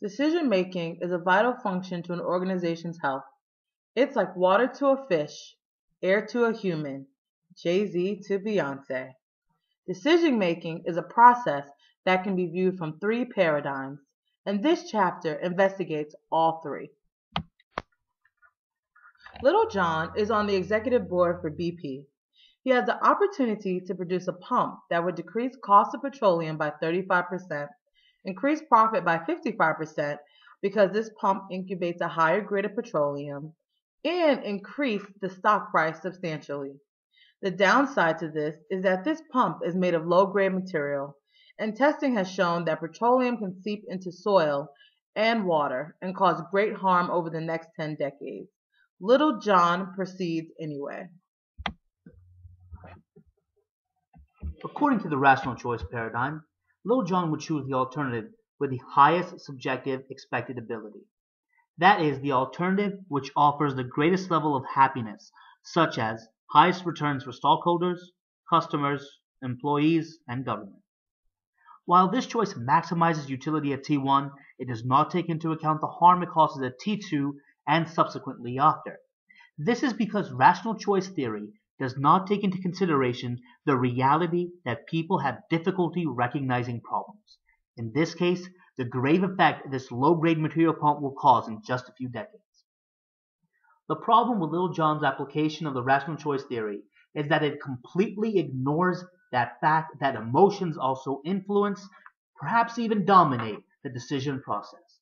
Decision making is a vital function to an organization's health. It's like water to a fish, air to a human, Jay-Z to Beyonce. Decision making is a process that can be viewed from three paradigms, and this chapter investigates all three. Little John is on the executive board for BP. He has the opportunity to produce a pump that would decrease cost of petroleum by 35%, increase profit by 55% because this pump incubates a higher grade of petroleum, and increase the stock price substantially. The downside to this is that this pump is made of low-grade material, and testing has shown that petroleum can seep into soil and water and cause great harm over the next 10 decades. Little John proceeds anyway. According to the rational choice paradigm, Little John would choose the alternative with the highest subjective expected ability. That is, the alternative which offers the greatest level of happiness, such as highest returns for stockholders, customers, employees, and government. While this choice maximizes utility at T1, it does not take into account the harm it causes at T2 and subsequently after. This is because rational choice theory does not take into consideration the reality that people have difficulty recognizing problems. In this case, the grave effect this low-grade material pump will cause in just a few decades. The problem with Little John's application of the rational choice theory is that it completely ignores that fact that emotions also influence, perhaps even dominate, the decision process.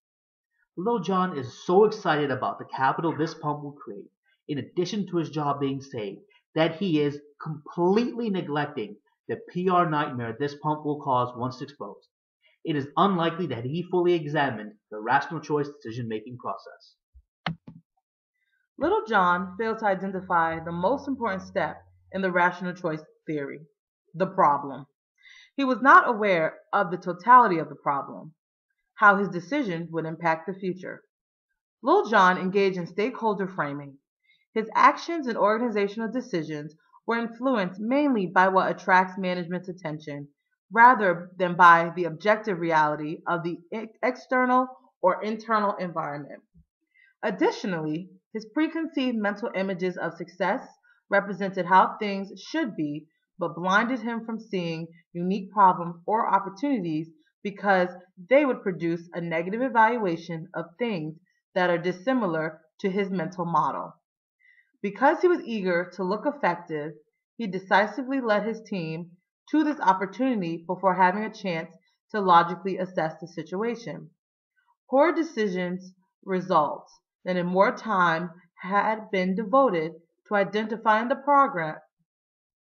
Little John is so excited about the capital this pump will create, in addition to his job being saved, that he is completely neglecting the PR nightmare this pump will cause once exposed. It is unlikely that he fully examined the rational choice decision-making process. Little John failed to identify the most important step in the rational choice theory, the problem. He was not aware of the totality of the problem, how his decision would impact the future. Little John engaged in stakeholder framing. His actions and organizational decisions were influenced mainly by what attracts management's attention, rather than by the objective reality of the external or internal environment. Additionally, his preconceived mental images of success represented how things should be, but blinded him from seeing unique problems or opportunities because they would produce a negative evaluation of things that are dissimilar to his mental model. Because he was eager to look effective, he decisively led his team to this opportunity before having a chance to logically assess the situation. Poor decisions result that if more time had been devoted to identifying the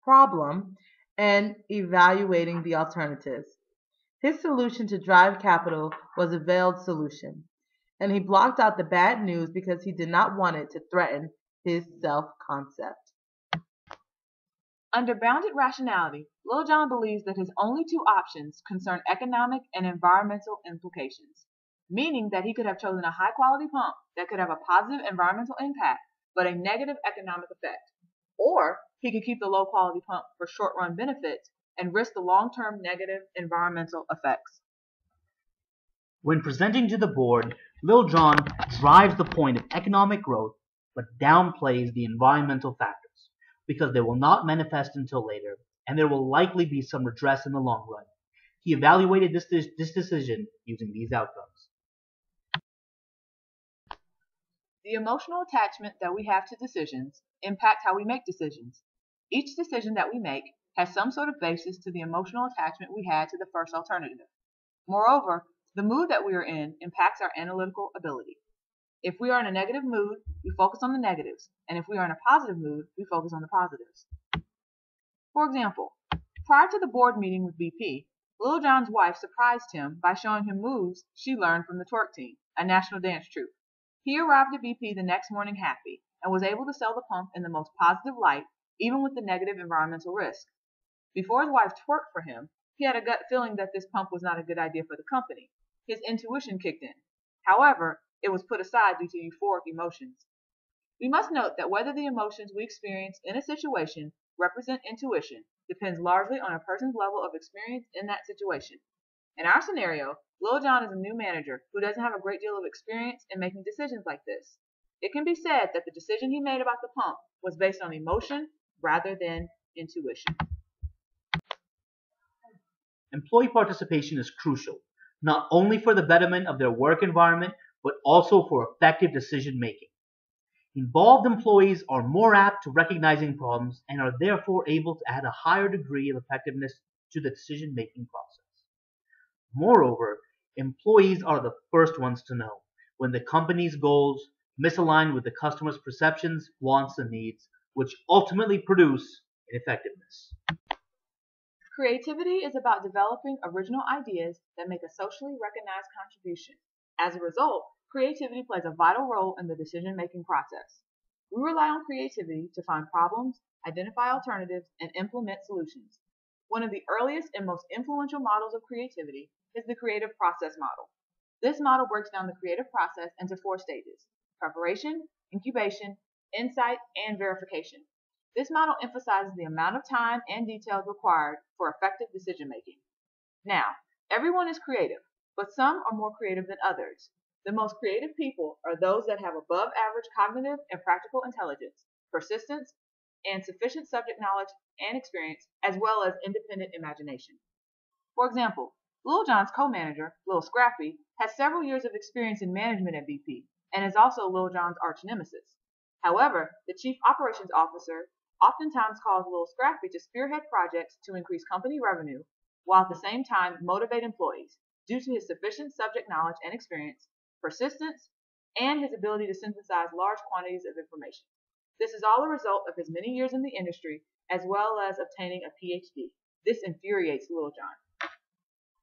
problem and evaluating the alternatives. His solution to drive capital was a veiled solution, and he blocked out the bad news because he did not want it to threaten his self-concept. Under bounded rationality, Lil Jon believes that his only two options concern economic and environmental implications, meaning that he could have chosen a high-quality pump that could have a positive environmental impact but a negative economic effect, or he could keep the low-quality pump for short-run benefits and risk the long-term negative environmental effects. When presenting to the board, Lil Jon drives the point of economic growth but downplays the environmental factors because they will not manifest until later, and there will likely be some redress in the long run. He evaluated this decision using these outcomes. The emotional attachment that we have to decisions impact how we make decisions. Each decision that we make has some sort of basis to the emotional attachment we had to the first alternative. Moreover, the mood that we are in impacts our analytical ability. If we are in a negative mood, we focus on the negatives, and if we are in a positive mood, we focus on the positives. For example, prior to the board meeting with BP, Lil Jon's wife surprised him by showing him moves she learned from the Twerk Team, a national dance troupe. He arrived at BP the next morning happy and was able to sell the pump in the most positive light, even with the negative environmental risk. Before his wife twerked for him, he had a gut feeling that this pump was not a good idea for the company. His intuition kicked in. However, it was put aside due to euphoric emotions. We must note that whether the emotions we experience in a situation represent intuition depends largely on a person's level of experience in that situation. In our scenario, Lil Jon is a new manager who doesn't have a great deal of experience in making decisions like this. It can be said that the decision he made about the pump was based on emotion rather than intuition. Employee participation is crucial, not only for the betterment of their work environment, but also for effective decision making. Involved employees are more apt to recognizing problems and are therefore able to add a higher degree of effectiveness to the decision making process. Moreover, employees are the first ones to know when the company's goals misalign with the customer's perceptions, wants, and needs, which ultimately produce ineffectiveness. Creativity is about developing original ideas that make a socially recognized contribution. As a result, creativity plays a vital role in the decision-making process. We rely on creativity to find problems, identify alternatives, and implement solutions. One of the earliest and most influential models of creativity is the creative process model. This model breaks down the creative process into 4 stages: preparation, incubation, insight, and verification. This model emphasizes the amount of time and details required for effective decision making. Now, everyone is creative, but some are more creative than others. The most creative people are those that have above average cognitive and practical intelligence, persistence, and sufficient subject knowledge and experience, as well as independent imagination. For example, Lil Jon's co-manager, Lil Scrappy, has several years of experience in management at BP and is also Lil Jon's arch nemesis. However, the chief operations officer oftentimes calls Lil Scrappy to spearhead projects to increase company revenue, while at the same time motivate employees due to his sufficient subject knowledge and experience, persistence, and his ability to synthesize large quantities of information. This is all a result of his many years in the industry, as well as obtaining a PhD. This infuriates Lil Jon.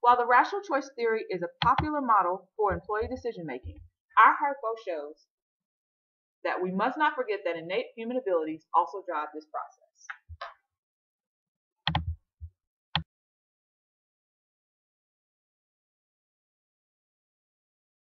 While the rational choice theory is a popular model for employee decision making, our hypo shows that we must not forget that innate human abilities also drive this process.